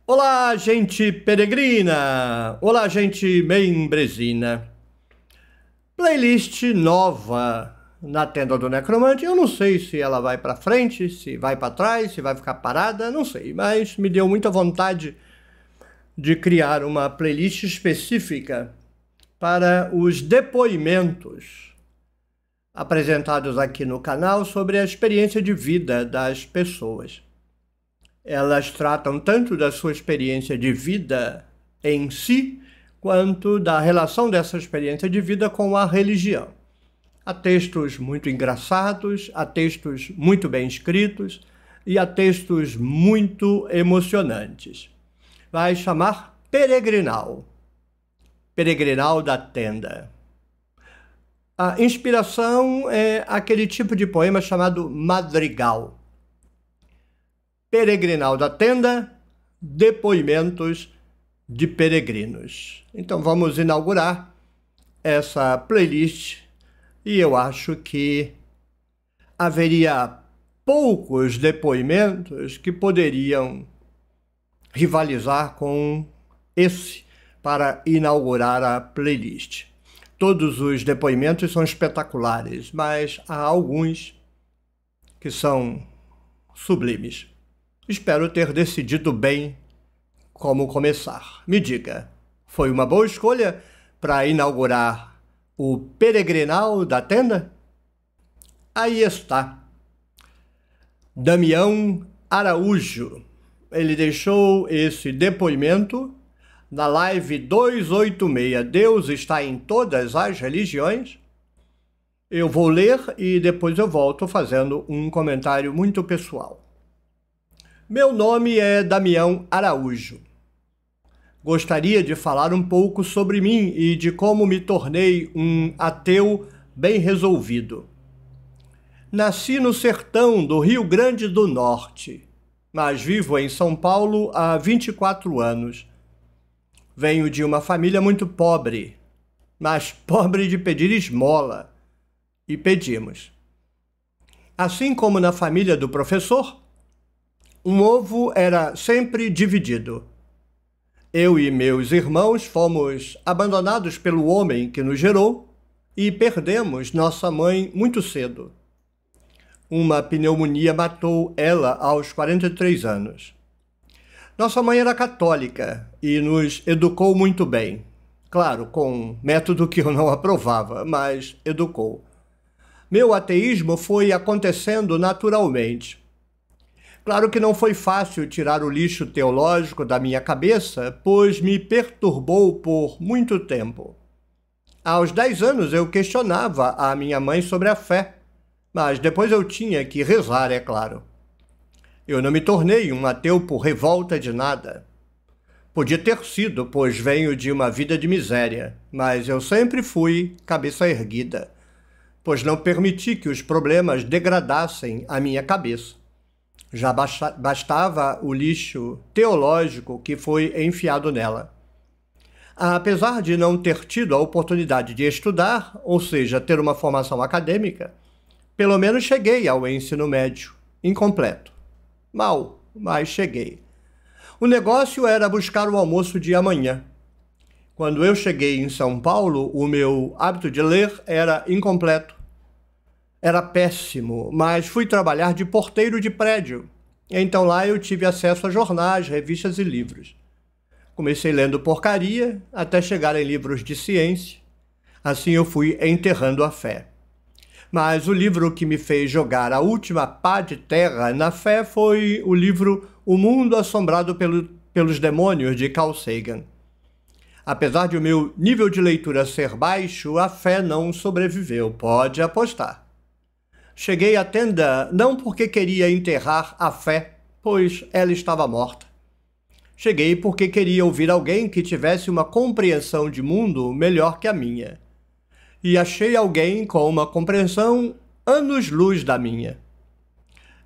Olá, gente peregrina! Olá, gente membresina! Playlist nova na tenda do Necromante. Eu não sei se ela vai para frente, se vai para trás, se vai ficar parada, não sei. Mas me deu muita vontade de criar uma playlist específica para os depoimentos apresentados aqui no canal sobre a experiência de vida das pessoas. Elas tratam tanto da sua experiência de vida em si, quanto da relação dessa experiência de vida com a religião. Há textos muito engraçados, há textos muito bem escritos e há textos muito emocionantes. Vai chamar Peregrinal. Peregrinal da Tenda. A inspiração é aquele tipo de poema chamado madrigal. Peregrinal da Tenda, depoimentos de peregrinos. Então vamos inaugurar essa playlist e eu acho que haveria poucos depoimentos que poderiam rivalizar com esse para inaugurar a playlist. Todos os depoimentos são espetaculares, mas há alguns que são sublimes. Espero ter decidido bem como começar. Me diga, foi uma boa escolha para inaugurar o Peregrinal da Tenda? Aí está. Damião Araújo. Ele deixou esse depoimento na live 286. Deus está em todas as religiões. Eu vou ler e depois eu volto fazendo um comentário muito pessoal. Meu nome é Damião Araújo. Gostaria de falar um pouco sobre mim e de como me tornei um ateu bem resolvido. Nasci no sertão do Rio Grande do Norte, mas vivo em São Paulo há 24 anos. Venho de uma família muito pobre, mas pobre de pedir esmola, e pedimos. Assim como na família do professor, um ovo era sempre dividido. Eu e meus irmãos fomos abandonados pelo homem que nos gerou e perdemos nossa mãe muito cedo. Uma pneumonia matou ela aos 43 anos. Nossa mãe era católica e nos educou muito bem. Claro, com um método que eu não aprovava, mas educou. Meu ateísmo foi acontecendo naturalmente. Claro que não foi fácil tirar o lixo teológico da minha cabeça, pois me perturbou por muito tempo. Aos 10 anos eu questionava a minha mãe sobre a fé, mas depois eu tinha que rezar, é claro. Eu não me tornei um ateu por revolta de nada. Podia ter sido, pois venho de uma vida de miséria, mas eu sempre fui cabeça erguida, pois não permiti que os problemas degradassem a minha cabeça. Já bastava o lixo teológico que foi enfiado nela. Apesar de não ter tido a oportunidade de estudar, ou seja, ter uma formação acadêmica, pelo menos cheguei ao ensino médio, incompleto. Mal, mas cheguei. O negócio era buscar o almoço de amanhã. Quando eu cheguei em São Paulo, o meu hábito de ler era incompleto. Era péssimo, mas fui trabalhar de porteiro de prédio. Então lá eu tive acesso a jornais, revistas e livros. Comecei lendo porcaria até chegar em livros de ciência. Assim eu fui enterrando a fé. Mas o livro que me fez jogar a última pá de terra na fé foi o livro O Mundo Assombrado pelos Demônios, de Carl Sagan. Apesar de o meu nível de leitura ser baixo, a fé não sobreviveu, pode apostar. Cheguei à tenda não porque queria enterrar a fé, pois ela estava morta. Cheguei porque queria ouvir alguém que tivesse uma compreensão de mundo melhor que a minha. E achei alguém com uma compreensão anos-luz da minha.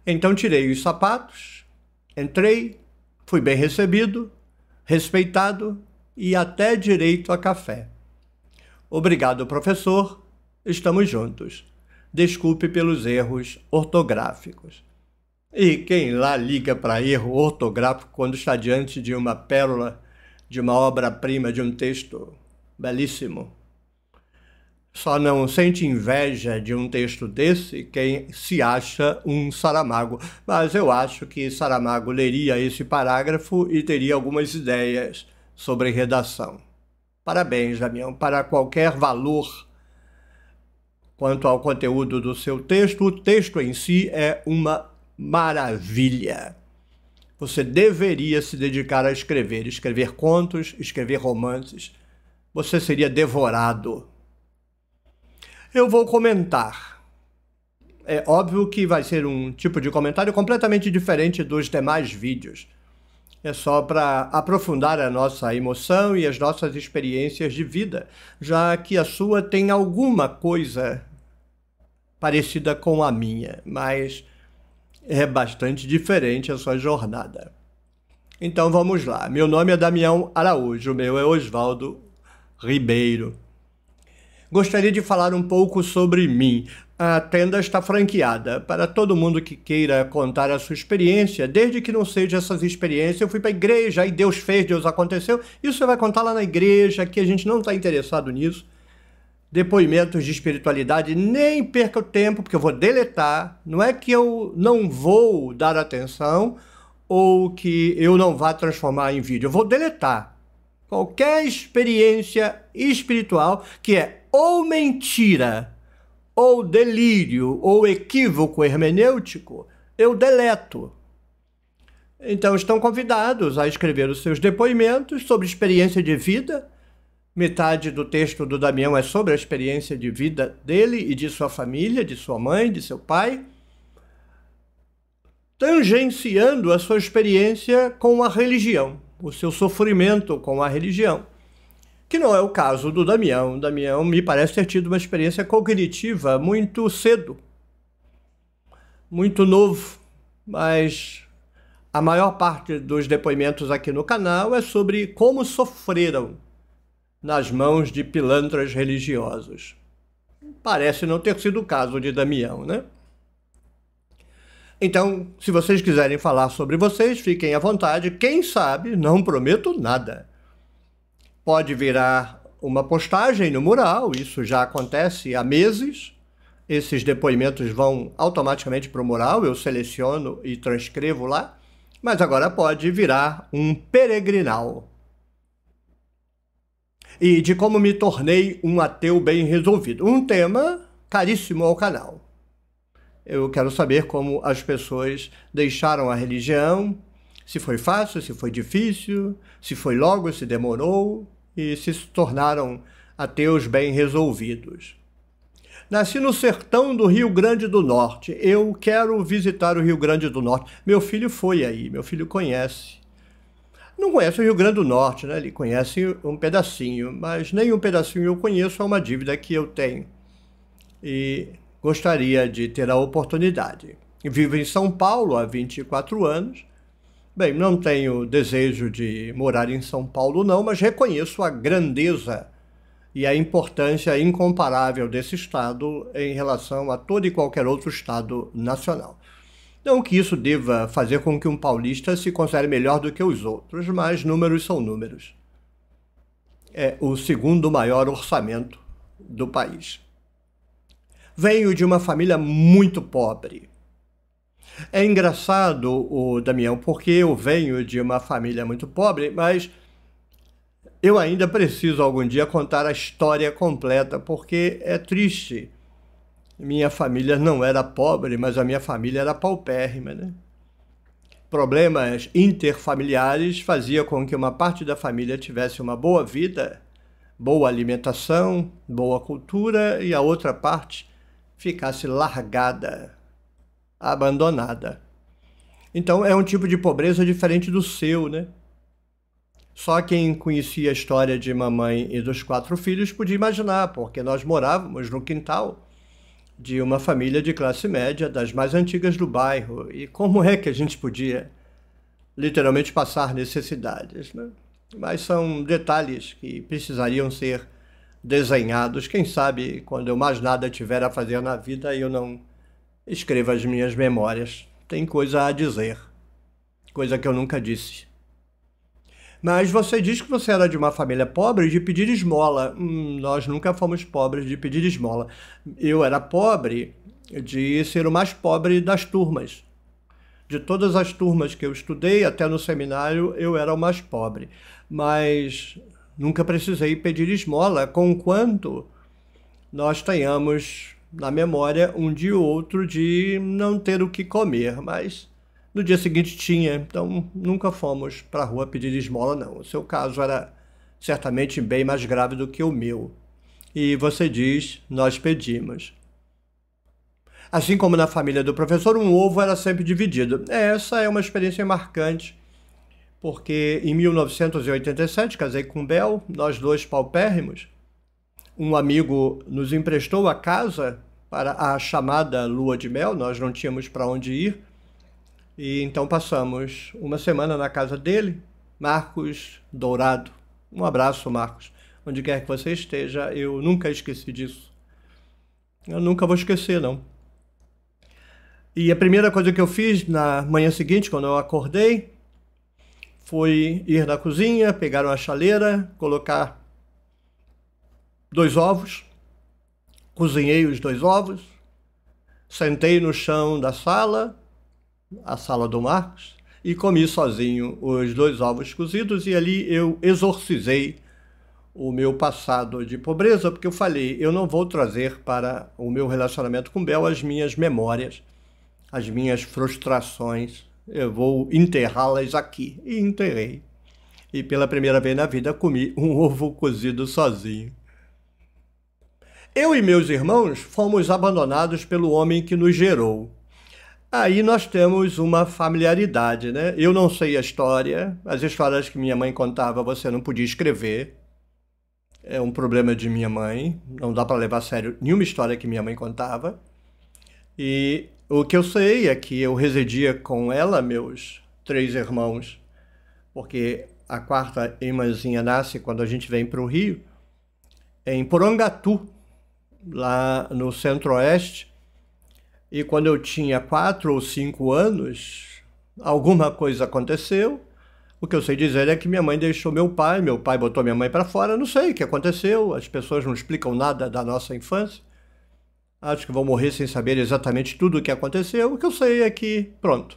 Então tirei os sapatos, entrei, fui bem recebido, respeitado e até direito a café. Obrigado, professor, estamos juntos. Desculpe pelos erros ortográficos. E quem lá liga para erro ortográfico quando está diante de uma pérola, de uma obra-prima, de um texto belíssimo? Só não sente inveja de um texto desse quem se acha um Saramago. Mas eu acho que Saramago leria esse parágrafo e teria algumas ideias sobre redação. Parabéns, Damião. Para qualquer valor quanto ao conteúdo do seu texto, o texto em si é uma maravilha. Você deveria se dedicar a escrever contos, escrever romances. Você seria devorado. Eu vou comentar. É óbvio que vai ser um tipo de comentário completamente diferente dos demais vídeos. É só para aprofundar a nossa emoção e as nossas experiências de vida, já que a sua tem alguma coisa parecida com a minha, mas é bastante diferente a sua jornada. Então vamos lá. Meu nome é Damião Araújo, o meu é Oswaldo Ribeiro. Gostaria de falar um pouco sobre mim. A tenda está franqueada para todo mundo que queira contar a sua experiência, desde que não seja essas experiências. Eu fui para a igreja, aí Deus fez, Deus aconteceu. Isso você vai contar lá na igreja, que a gente não está interessado nisso. Depoimentos de espiritualidade, nem perca o tempo, porque eu vou deletar. Não é que eu não vou dar atenção ou que eu não vá transformar em vídeo. Eu vou deletar qualquer experiência espiritual que é ou mentira, ou delírio, ou equívoco hermenêutico, eu deleto. Então estão convidados a escrever os seus depoimentos sobre experiência de vida. Metade do texto do Damião é sobre a experiência de vida dele e de sua família, de sua mãe, de seu pai, tangenciando a sua experiência com a religião, o seu sofrimento com a religião, que não é o caso do Damião. O Damião me parece ter tido uma experiência cognitiva muito cedo, muito novo, mas a maior parte dos depoimentos aqui no canal é sobre como sofreram nas mãos de pilantras religiosos. Parece não ter sido o caso de Damião, né? Então, se vocês quiserem falar sobre vocês, fiquem à vontade. Quem sabe, não prometo nada. Pode virar uma postagem no mural, isso já acontece há meses. Esses depoimentos vão automaticamente para o mural, eu seleciono e transcrevo lá. Mas agora pode virar um peregrinal. E de como me tornei um ateu bem resolvido. Um tema caríssimo ao canal. Eu quero saber como as pessoas deixaram a religião, se foi fácil, se foi difícil, se foi logo, se demorou, e se tornaram ateus bem resolvidos. Nasci no sertão do Rio Grande do Norte. Eu quero visitar o Rio Grande do Norte. Meu filho foi aí, meu filho conhece. Não conhece o Rio Grande do Norte, né? Ele conhece um pedacinho, mas nem um pedacinho eu conheço, é uma dívida que eu tenho. E gostaria de ter a oportunidade. Vivo em São Paulo há 24 anos. Bem, não tenho desejo de morar em São Paulo não, mas reconheço a grandeza e a importância incomparável desse estado em relação a todo e qualquer outro estado nacional. Não que isso deva fazer com que um paulista se considere melhor do que os outros, mas números são números. É o segundo maior orçamento do país. Venho de uma família muito pobre. É engraçado, Damião, porque eu venho de uma família muito pobre, mas eu ainda preciso algum dia contar a história completa, porque é triste. Minha família não era pobre, mas a minha família era paupérrima, né? Problemas interfamiliares faziam com que uma parte da família tivesse uma boa vida, boa alimentação, boa cultura, e a outra parte ficasse largada, abandonada. Então é um tipo de pobreza diferente do seu, né? Só quem conhecia a história de mamãe e dos 4 filhos podia imaginar, porque nós morávamos no quintal de uma família de classe média, das mais antigas do bairro. E como é que a gente podia literalmente passar necessidades, né? Mas são detalhes que precisariam ser desenhados. Quem sabe, quando eu mais nada tiver a fazer na vida, eu não escreva as minhas memórias. tem coisa a dizer, coisa que eu nunca disse. Mas você diz que você era de uma família pobre de pedir esmola. Nós nunca fomos pobres de pedir esmola. Eu era pobre de ser o mais pobre das turmas. De todas as turmas que eu estudei, até no seminário, eu era o mais pobre. Mas nunca precisei pedir esmola, conquanto nós tenhamos na memória um dia ou outro de não ter o que comer. Mas no dia seguinte tinha, então nunca fomos para a rua pedir esmola, não. O seu caso era certamente bem mais grave do que o meu. E você diz, nós pedimos. Assim como na família do professor, um ovo era sempre dividido. Essa é uma experiência marcante, porque em 1987 casei com Bel, nós dois paupérrimos. Um amigo nos emprestou a casa para a chamada lua de mel, nós não tínhamos para onde ir. E então passamos uma semana na casa dele, Marcos Dourado. Um abraço, Marcos. Onde quer que você esteja, eu nunca esqueci disso. Eu nunca vou esquecer, não. E a primeira coisa que eu fiz na manhã seguinte, quando eu acordei, foi ir na cozinha, pegar uma chaleira, colocar 2 ovos, cozinhei os 2 ovos, sentei no chão da sala, a sala do Marcos, e comi sozinho os 2 ovos cozidos, e ali eu exorcizei o meu passado de pobreza, porque eu falei, eu não vou trazer para o meu relacionamento com Bel as minhas memórias, as minhas frustrações, eu vou enterrá-las aqui. E enterrei. E pela primeira vez na vida comi um ovo cozido sozinho. Eu e meus irmãos fomos abandonados pelo homem que nos gerou. Aí nós temos uma familiaridade, né? Eu não sei a história, as histórias que minha mãe contava você não podia escrever. É um problema de minha mãe, não dá para levar a sério nenhuma história que minha mãe contava. E o que eu sei é que eu residia com ela, meus 3 irmãos, porque a 4ª irmãzinha nasce quando a gente vem para o Rio, em Porangatu, lá no Centro-Oeste. E quando eu tinha 4 ou 5 anos, alguma coisa aconteceu. O que eu sei dizer é que minha mãe deixou meu pai botou minha mãe para fora, não sei o que aconteceu, as pessoas não explicam nada da nossa infância. Acho que vou morrer sem saber exatamente tudo o que aconteceu. O que eu sei é que, pronto,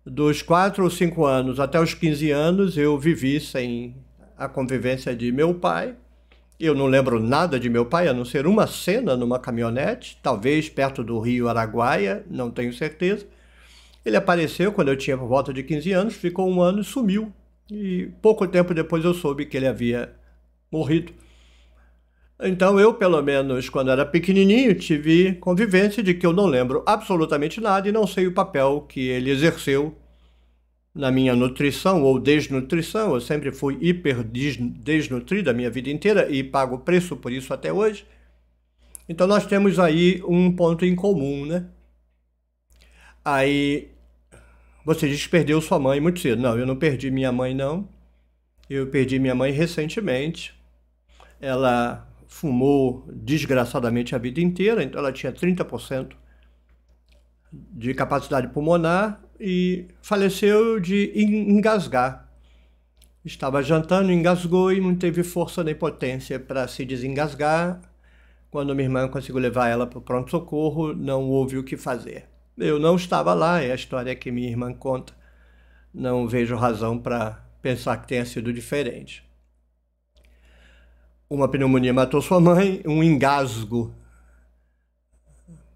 dos 4 ou 5 anos até os 15 anos, eu vivi sem a convivência de meu pai. Eu não lembro nada de meu pai, a não ser uma cena numa caminhonete, talvez perto do Rio Araguaia, não tenho certeza. Ele apareceu quando eu tinha por volta de 15 anos, ficou 1 ano e sumiu. E pouco tempo depois eu soube que ele havia morrido. Então eu, pelo menos, quando era pequenininho, tive convivência de que eu não lembro absolutamente nada e não sei o papel que ele exerceu na minha nutrição ou desnutrição. Eu sempre fui hiper desnutrido a minha vida inteira e pago preço por isso até hoje. Então nós temos aí um ponto em comum, né? Aí você diz que perdeu sua mãe muito cedo. Não, eu não perdi minha mãe, não. Eu perdi minha mãe recentemente. Ela fumou desgraçadamente a vida inteira, então ela tinha 30% de capacidade pulmonar e faleceu de engasgar. Estava jantando, engasgou e não teve força nem potência para se desengasgar. Quando minha irmã conseguiu levar ela para o pronto-socorro, não houve o que fazer. Eu não estava lá, é a história que minha irmã conta. Não vejo razão para pensar que tenha sido diferente. Uma pneumonia matou sua mãe, um engasgo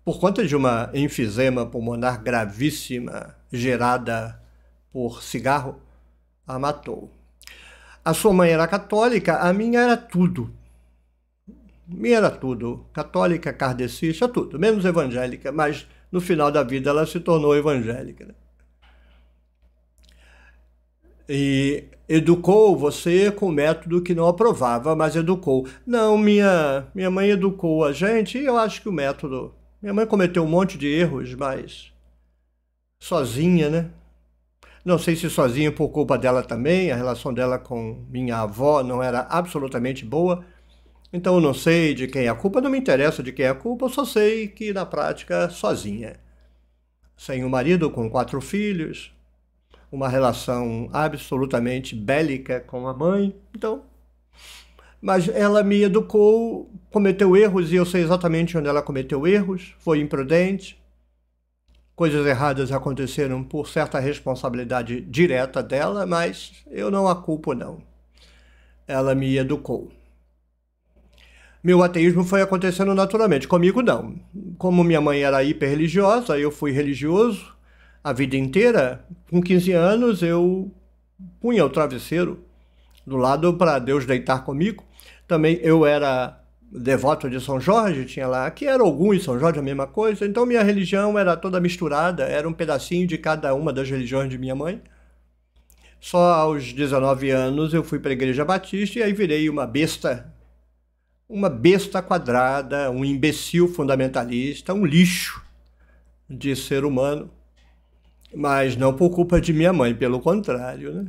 por conta de uma enfisema pulmonar gravíssima gerada por cigarro, a matou. A sua mãe era católica, a minha era tudo. Minha era tudo, católica, kardecista, tudo, menos evangélica, mas no final da vida ela se tornou evangélica, né? E educou você com método que não aprovava, mas educou. Não, minha mãe educou a gente e eu acho que o método... Minha mãe cometeu um monte de erros, mas sozinha, né? Não sei se sozinha por culpa dela também, a relação dela com minha avó não era absolutamente boa. Então eu não sei de quem é a culpa, não me interessa de quem é a culpa, eu só sei que na prática sozinha. sem o marido, com 4 filhos, uma relação absolutamente bélica com a mãe. Então, mas ela me educou, cometeu erros e eu sei exatamente onde ela cometeu erros, foi imprudente. Coisas erradas aconteceram por certa responsabilidade direta dela, mas eu não a culpo, não. Ela me educou. Meu ateísmo foi acontecendo naturalmente, comigo não. Como minha mãe era hiperreligiosa, eu fui religioso a vida inteira. Com 15 anos eu punha o travesseiro do lado para Deus deitar comigo. Também eu era devoto de São Jorge, tinha lá, que era Ogum e São Jorge a mesma coisa, então minha religião era toda misturada, era um pedacinho de cada uma das religiões de minha mãe. Só aos 19 anos eu fui para a Igreja Batista e aí virei uma besta quadrada, um imbecil fundamentalista, um lixo de ser humano, mas não por culpa de minha mãe, pelo contrário, né?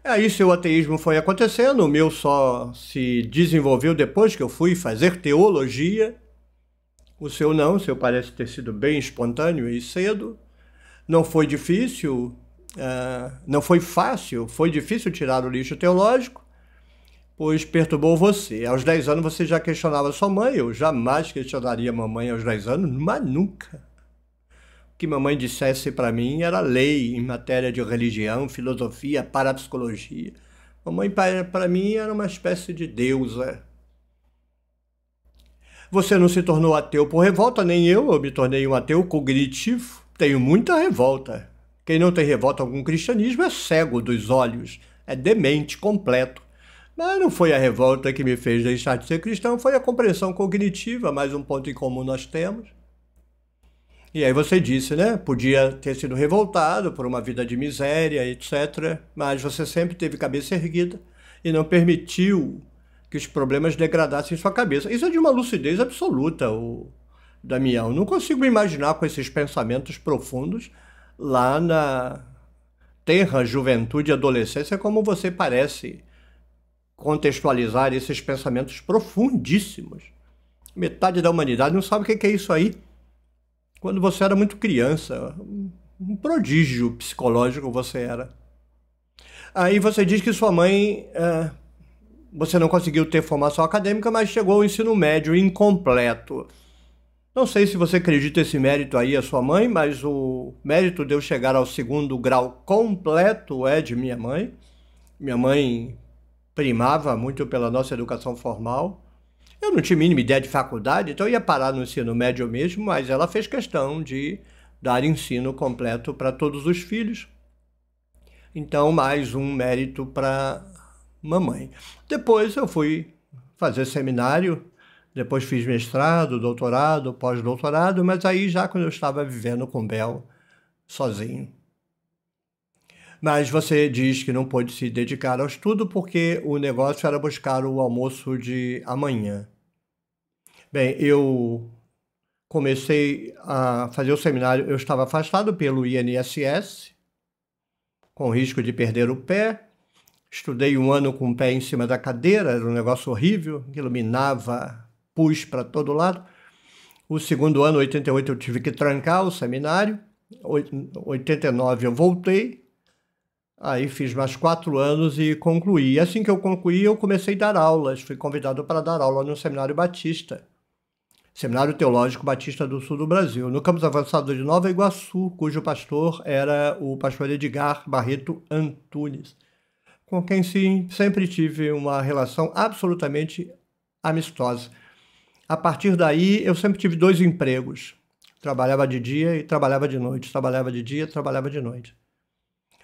Aí seu ateísmo foi acontecendo, o meu só se desenvolveu depois que eu fui fazer teologia. O seu não, o seu parece ter sido bem espontâneo e cedo. Não foi difícil, não foi fácil, foi difícil tirar o lixo teológico, pois perturbou você. Aos 10 anos você já questionava sua mãe, eu jamais questionaria mamãe aos 10 anos, mas nunca. Que mamãe dissesse para mim era lei em matéria de religião, filosofia, parapsicologia. Mamãe para mim era uma espécie de deusa. Você não se tornou ateu por revolta, nem eu me tornei um ateu cognitivo. Tenho muita revolta. Quem não tem revolta com o cristianismo é cego dos olhos, é demente completo. Mas não foi a revolta que me fez deixar de ser cristão, foi a compreensão cognitiva, mais um ponto em comum nós temos. E aí você disse, né? Podia ter sido revoltado por uma vida de miséria, etc. Mas você sempre teve cabeça erguida e não permitiu que os problemas degradassem sua cabeça. Isso é de uma lucidez absoluta, Damião. Não consigo me imaginar com esses pensamentos profundos lá na tenra juventude e adolescência como você parece contextualizar esses pensamentos profundíssimos. Metade da humanidade não sabe o que é isso aí. Quando você era muito criança, um prodígio psicológico você era. Aí você diz que sua mãe, você não conseguiu ter formação acadêmica, mas chegou ao ensino médio incompleto. Não sei se você acredita esse mérito aí a sua mãe, mas o mérito de eu chegar ao 2º grau completo é de minha mãe. Minha mãe primava muito pela nossa educação formal. Eu não tinha a mínima ideia de faculdade, então eu ia parar no ensino médio mesmo, mas ela fez questão de dar ensino completo para todos os filhos. Então, mais um mérito para mamãe. Depois eu fui fazer seminário, depois fiz mestrado, doutorado, pós-doutorado, mas aí já quando eu estava vivendo com Bel, sozinho. Mas você diz que não pôde se dedicar ao estudo porque o negócio era buscar o almoço de amanhã. Bem, eu comecei a fazer o seminário, eu estava afastado pelo INSS, com risco de perder o pé. Estudei 1 ano com o pé em cima da cadeira, era um negócio horrível, que iluminava pus para todo lado. O 2º ano, 88, eu tive que trancar o seminário. 89 eu voltei. Aí fiz mais 4 anos e concluí. E assim que eu concluí, eu comecei a dar aulas. Fui convidado para dar aula no Seminário Batista, Seminário Teológico Batista do Sul do Brasil, no campus avançado de Nova Iguaçu, cujo pastor era o pastor Edgar Barreto Antunes, com quem sim, sempre tive uma relação absolutamente amistosa. A partir daí, eu sempre tive 2 empregos. Trabalhava de dia e trabalhava de noite. Trabalhava de dia e trabalhava de noite.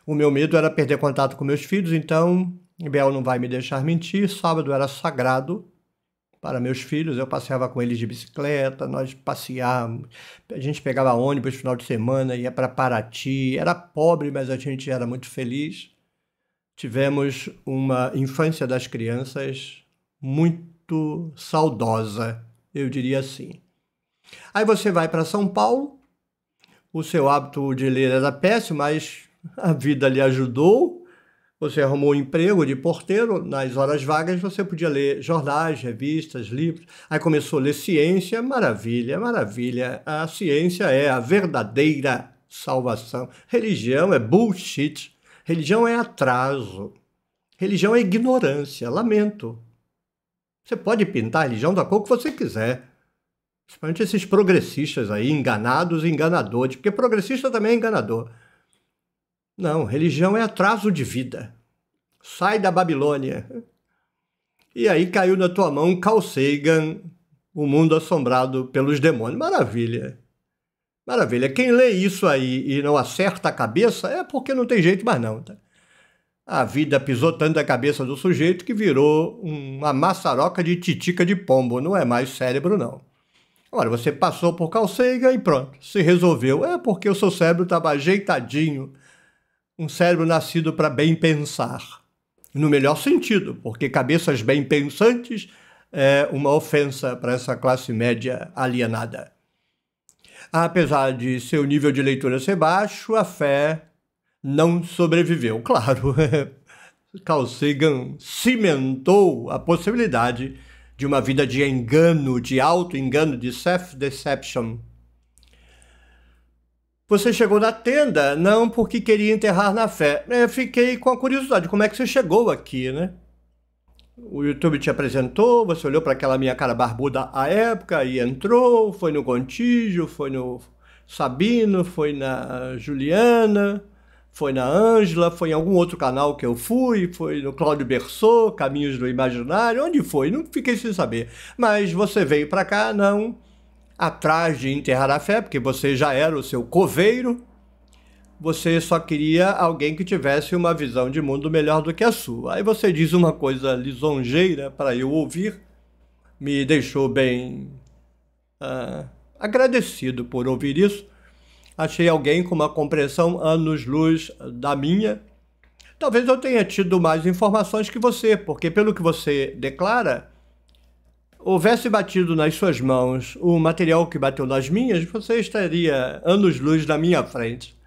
O meu medo era perder contato com meus filhos, então, Bel não vai me deixar mentir, sábado era sagrado para meus filhos, eu passeava com eles de bicicleta, nós passeávamos, a gente pegava ônibus no final de semana, ia para Paraty, era pobre, mas a gente era muito feliz. Tivemos uma infância das crianças muito saudosa, eu diria assim. Aí você vai para São Paulo, o seu hábito de ler era péssimo, mas a vida lhe ajudou, Você arrumou um emprego de porteiro, nas horas vagas você podia ler jornais, revistas, livros. Aí começou a ler ciência, maravilha, maravilha. A ciência é a verdadeira salvação. Religião é bullshit. Religião é atraso. Religião é ignorância, lamento. Você pode pintar a religião da cor que você quiser. Principalmente esses progressistas aí, enganados e enganadores, porque progressista também é enganador. Não, religião é atraso de vida. Sai da Babilônia. E aí caiu na tua mão Carl Sagan, O Mundo Assombrado pelos Demônios. Maravilha. Maravilha. Quem lê isso aí e não acerta a cabeça é porque não tem jeito mais não, tá? A vida pisou tanto a cabeça do sujeito que virou uma maçaroca de titica de pombo. Não é mais cérebro, não. Agora, você passou por Carl Sagan e pronto, se resolveu. É porque o seu cérebro estava ajeitadinho. Um cérebro nascido para bem pensar. No melhor sentido, porque cabeças bem pensantes é uma ofensa para essa classe média alienada. Apesar de seu nível de leitura ser baixo, a fé não sobreviveu. Claro, Carl Sagan cimentou a possibilidade de uma vida de engano, de auto-engano, de self-deception. Você chegou na tenda não porque queria enterrar na fé. Eu fiquei com a curiosidade, como é que você chegou aqui, né? O YouTube te apresentou, você olhou para aquela minha cara barbuda à época e entrou, foi no Contígio, foi no Sabino, foi na Juliana, foi na Ângela, foi em algum outro canal que eu fui, foi no Cláudio Berçot, Caminhos do Imaginário, onde foi? Não fiquei sem saber. Mas você veio para cá, não atrás de enterrar a fé, porque você já era o seu coveiro, você só queria alguém que tivesse uma visão de mundo melhor do que a sua. Aí você diz uma coisa lisonjeira para eu ouvir, me deixou bem agradecido por ouvir isso. Achei alguém com uma compreensão anos-luz da minha. Talvez eu tenha tido mais informações que você, porque pelo que você declara, houvesse batido nas suas mãos o material que bateu nas minhas, você estaria anos-luz na minha frente.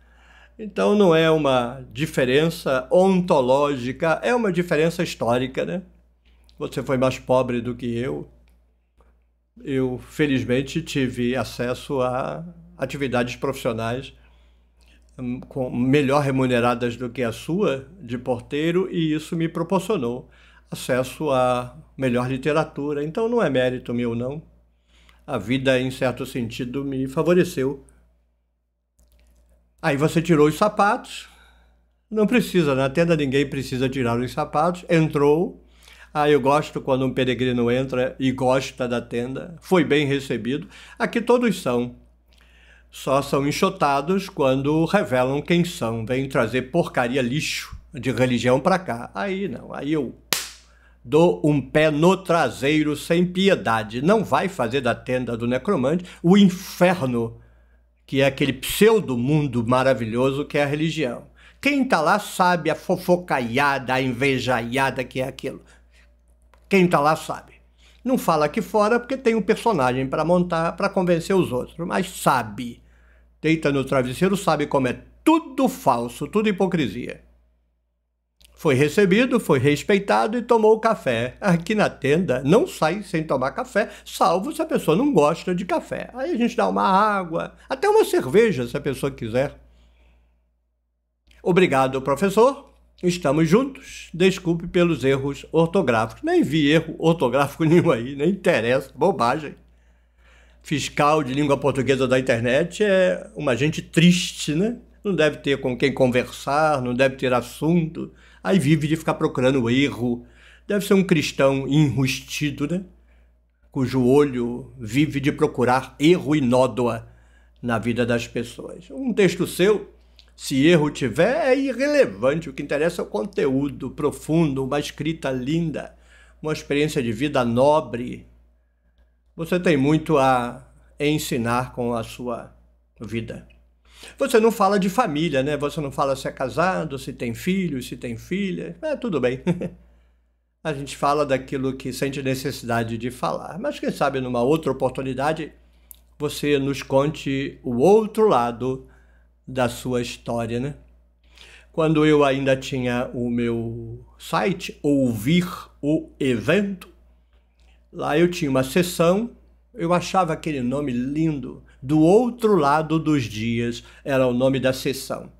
Então não é uma diferença ontológica, é uma diferença histórica, né? Você foi mais pobre do que eu. Eu, felizmente, tive acesso a atividades profissionais melhor remuneradas do que a sua, de porteiro, e isso me proporcionou acesso a melhor literatura. Então não é mérito meu, não. A vida, em certo sentido, me favoreceu. Aí você tirou os sapatos. Não precisa, na tenda ninguém precisa tirar os sapatos. Entrou. Eu gosto quando um peregrino entra e gosta da tenda. Foi bem recebido. Aqui todos são. Só são enxotados quando revelam quem são. Vêm trazer porcaria, lixo de religião para cá. Aí não, aí eu dou um pé no traseiro sem piedade. Não vai fazer da tenda do necromante o inferno, que é aquele pseudo-mundo maravilhoso que é a religião. Quem está lá sabe a fofocaiada, a invejaiada que é aquilo. Quem está lá sabe. Não fala aqui fora porque tem um personagem para montar, para convencer os outros, mas sabe. Deita no travesseiro, sabe como é tudo falso, tudo hipocrisia. Foi recebido, foi respeitado e tomou o café. Aqui na tenda não sai sem tomar café, salvo se a pessoa não gosta de café. Aí a gente dá uma água, até uma cerveja, se a pessoa quiser. Obrigado, professor. Estamos juntos. Desculpe pelos erros ortográficos. Nem vi erro ortográfico nenhum aí, nem interessa, bobagem. Fiscal de língua portuguesa da internet é uma gente triste, né? Não deve ter com quem conversar, não deve ter assunto. Aí vive de ficar procurando erro. Deve ser um cristão enrustido, né? Cujo olho vive de procurar erro e nódoa na vida das pessoas. Um texto seu, se erro tiver, é irrelevante. O que interessa é o conteúdo profundo, uma escrita linda, uma experiência de vida nobre. Você tem muito a ensinar com a sua vida. Você não fala de família, né? Você não fala se é casado, se tem filhos, se tem filha. Tudo bem. A gente fala daquilo que sente necessidade de falar. Mas quem sabe numa outra oportunidade você nos conte o outro lado da sua história, né? quando eu ainda tinha o meu site, Ouvir o Evento, lá eu tinha uma seção, eu achava aquele nome lindo, Do Outro Lado dos Dias, era o nome da seção.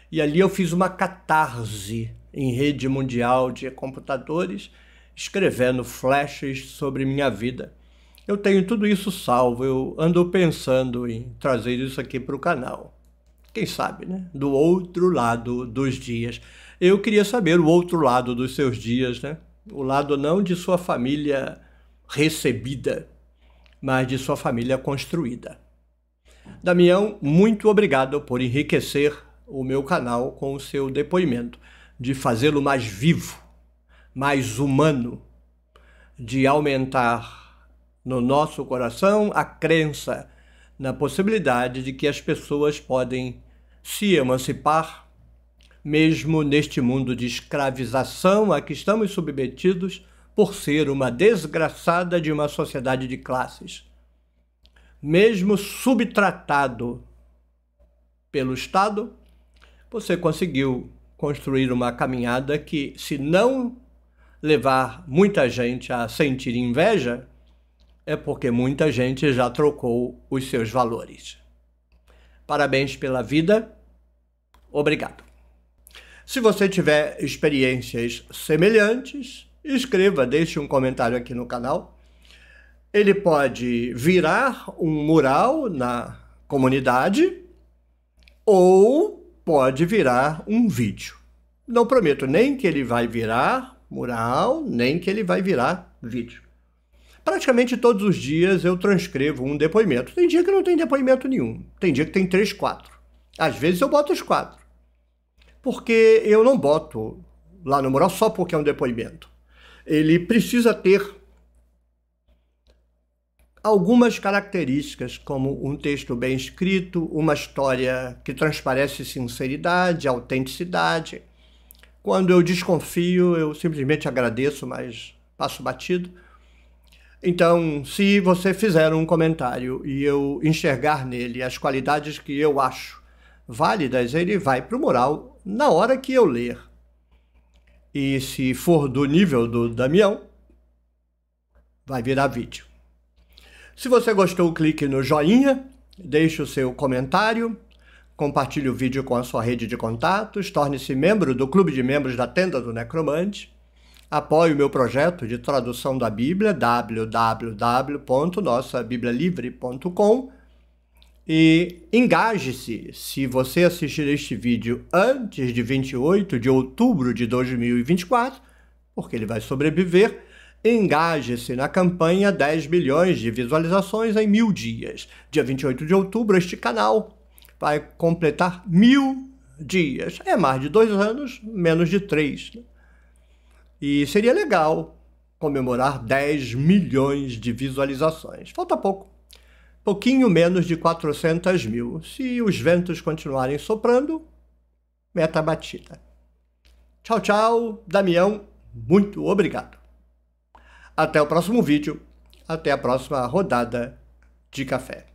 E ali eu fiz uma catarse em rede mundial de computadores, escrevendo flashes sobre minha vida. Eu tenho tudo isso salvo, eu ando pensando em trazer isso aqui para o canal. Quem sabe, né? Do outro lado dos dias. Eu queria saber o outro lado dos seus dias, né? O lado não de sua família recebida, mas de sua família construída. Damião, muito obrigado por enriquecer o meu canal com o seu depoimento, de fazê-lo mais vivo, mais humano, de aumentar no nosso coração a crença na possibilidade de que as pessoas podem se emancipar, mesmo neste mundo de escravização a que estamos submetidos por ser uma desgraçada de uma sociedade de classes. Mesmo subtratado pelo Estado, você conseguiu construir uma caminhada que, se não levar muita gente a sentir inveja, é porque muita gente já trocou os seus valores. Parabéns pela vida. Obrigado. Se você tiver experiências semelhantes, escreva, deixe um comentário aqui no canal. Ele pode virar um mural na comunidade ou pode virar um vídeo. Não prometo nem que ele vai virar mural, nem que ele vai virar vídeo. Praticamente todos os dias eu transcrevo um depoimento. Tem dia que não tem depoimento nenhum. Tem dia que tem 3, 4. Às vezes eu boto os 4. Porque eu não boto lá no mural só porque é um depoimento. Ele precisa ter algumas características, como um texto bem escrito, uma história que transparece sinceridade, autenticidade. Quando eu desconfio, eu simplesmente agradeço, mas passo batido. Então, se você fizer um comentário e eu enxergar nele as qualidades que eu acho válidas, ele vai para o mural na hora que eu ler. E se for do nível do Damião, vai virar vídeo. Se você gostou, clique no joinha, deixe o seu comentário, compartilhe o vídeo com a sua rede de contatos, torne-se membro do Clube de Membros da Tenda do Necromante, apoie o meu projeto de tradução da Bíblia, www.nossabiblialivre.com, e engaje-se. Se você assistir este vídeo antes de 28 de outubro de 2024, porque ele vai sobreviver, engaje-se na campanha 10 milhões de visualizações em 1000 dias. Dia 28 de outubro, este canal vai completar 1000 dias. É mais de 2 anos, menos de 3. E seria legal comemorar 10 milhões de visualizações. Falta pouco. Pouquinho menos de 400 mil. Se os ventos continuarem soprando, meta batida. Tchau, tchau. Damião, muito obrigado. Até o próximo vídeo. Até a próxima rodada de café.